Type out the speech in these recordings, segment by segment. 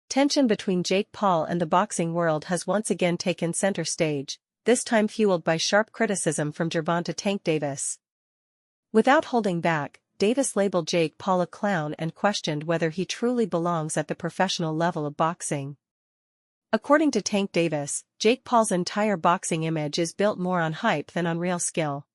Tension between Jake Paul and the boxing world has once again taken center stage, this time fueled by sharp criticism from Gervonta Tank Davis. Without holding back, Davis labeled Jake Paul a clown and questioned whether he truly belongs at the professional level of boxing. According to Tank Davis, Jake Paul's entire boxing image is built more on hype than on real skill.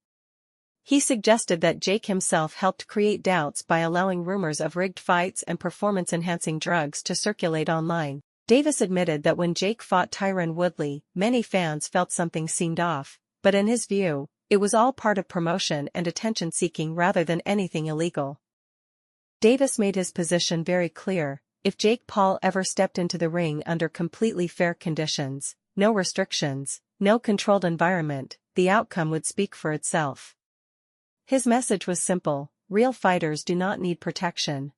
He suggested that Jake himself helped create doubts by allowing rumors of rigged fights and performance-enhancing drugs to circulate online. Davis admitted that when Jake fought Tyron Woodley, many fans felt something seemed off, but in his view, it was all part of promotion and attention-seeking rather than anything illegal. Davis made his position very clear: if Jake Paul ever stepped into the ring under completely fair conditions, no restrictions, no controlled environment, the outcome would speak for itself. His message was simple: real fighters do not need protection.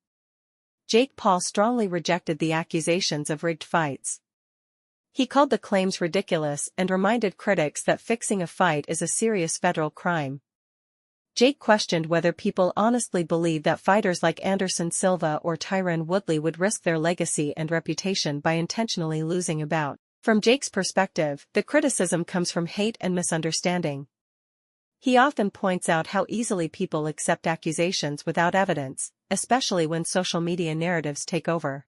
Jake Paul strongly rejected the accusations of rigged fights. He called the claims ridiculous and reminded critics that fixing a fight is a serious federal crime. Jake questioned whether people honestly believe that fighters like Anderson Silva or Tyron Woodley would risk their legacy and reputation by intentionally losing a bout. From Jake's perspective, the criticism comes from hate and misunderstanding. He often points out how easily people accept accusations without evidence, especially when social media narratives take over.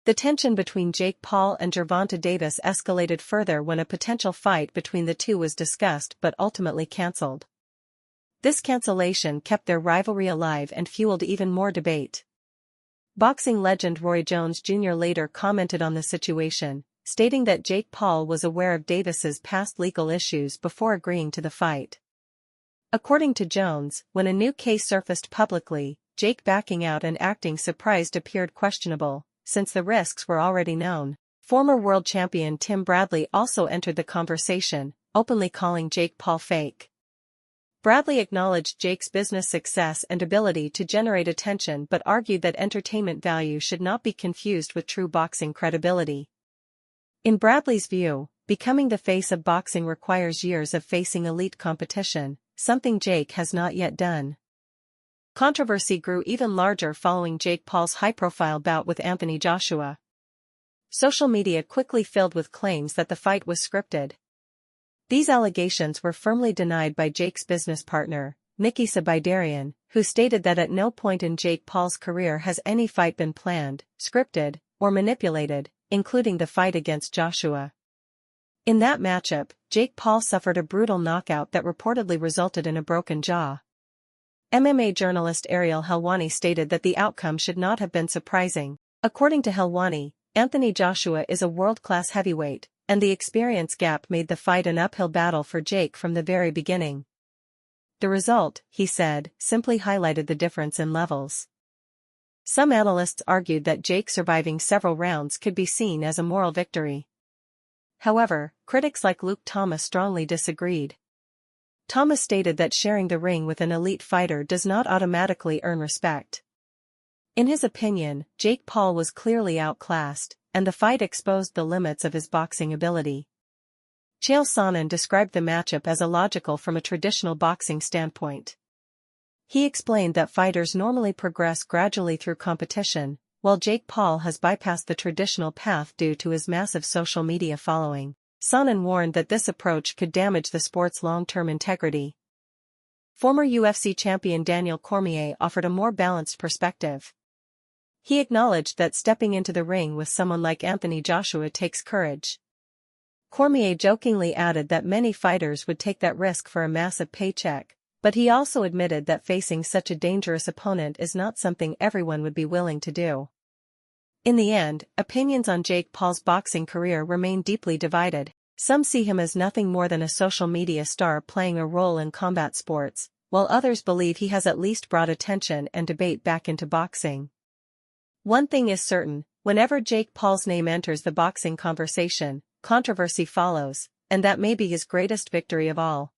The tension between Jake Paul and Gervonta Davis escalated further when a potential fight between the two was discussed but ultimately cancelled. This cancellation kept their rivalry alive and fueled even more debate. Boxing legend Roy Jones Jr. later commented on the situation, stating that Jake Paul was aware of Davis's past legal issues before agreeing to the fight. According to Jones, when a new case surfaced publicly, Jake backing out and acting surprised appeared questionable, since the risks were already known. Former world champion Tim Bradley also entered the conversation, openly calling Jake Paul fake. Bradley acknowledged Jake's business success and ability to generate attention but argued that entertainment value should not be confused with true boxing credibility. In Bradley's view, becoming the face of boxing requires years of facing elite competition, something Jake has not yet done. Controversy grew even larger following Jake Paul's high-profile bout with Anthony Joshua. Social media quickly filled with claims that the fight was scripted. These allegations were firmly denied by Jake's business partner, Nikki Sabidarian, who stated that at no point in Jake Paul's career has any fight been planned, scripted, or manipulated, including the fight against Joshua. In that matchup, Jake Paul suffered a brutal knockout that reportedly resulted in a broken jaw. MMA journalist Ariel Helwani stated that the outcome should not have been surprising. According to Helwani, Anthony Joshua is a world-class heavyweight, and the experience gap made the fight an uphill battle for Jake from the very beginning. The result, he said, simply highlighted the difference in levels. Some analysts argued that Jake surviving several rounds could be seen as a moral victory. However, critics like Luke Thomas strongly disagreed. Thomas stated that sharing the ring with an elite fighter does not automatically earn respect. In his opinion, Jake Paul was clearly outclassed, and the fight exposed the limits of his boxing ability. Chael Sonnen described the matchup as illogical from a traditional boxing standpoint. He explained that fighters normally progress gradually through competition, while Jake Paul has bypassed the traditional path due to his massive social media following. Sonnen warned that this approach could damage the sport's long-term integrity. Former UFC champion Daniel Cormier offered a more balanced perspective. He acknowledged that stepping into the ring with someone like Anthony Joshua takes courage. Cormier jokingly added that many fighters would take that risk for a massive paycheck, but he also admitted that facing such a dangerous opponent is not something everyone would be willing to do. In the end, opinions on Jake Paul's boxing career remain deeply divided. Some see him as nothing more than a social media star playing a role in combat sports, while others believe he has at least brought attention and debate back into boxing. One thing is certain: whenever Jake Paul's name enters the boxing conversation, controversy follows, and that may be his greatest victory of all.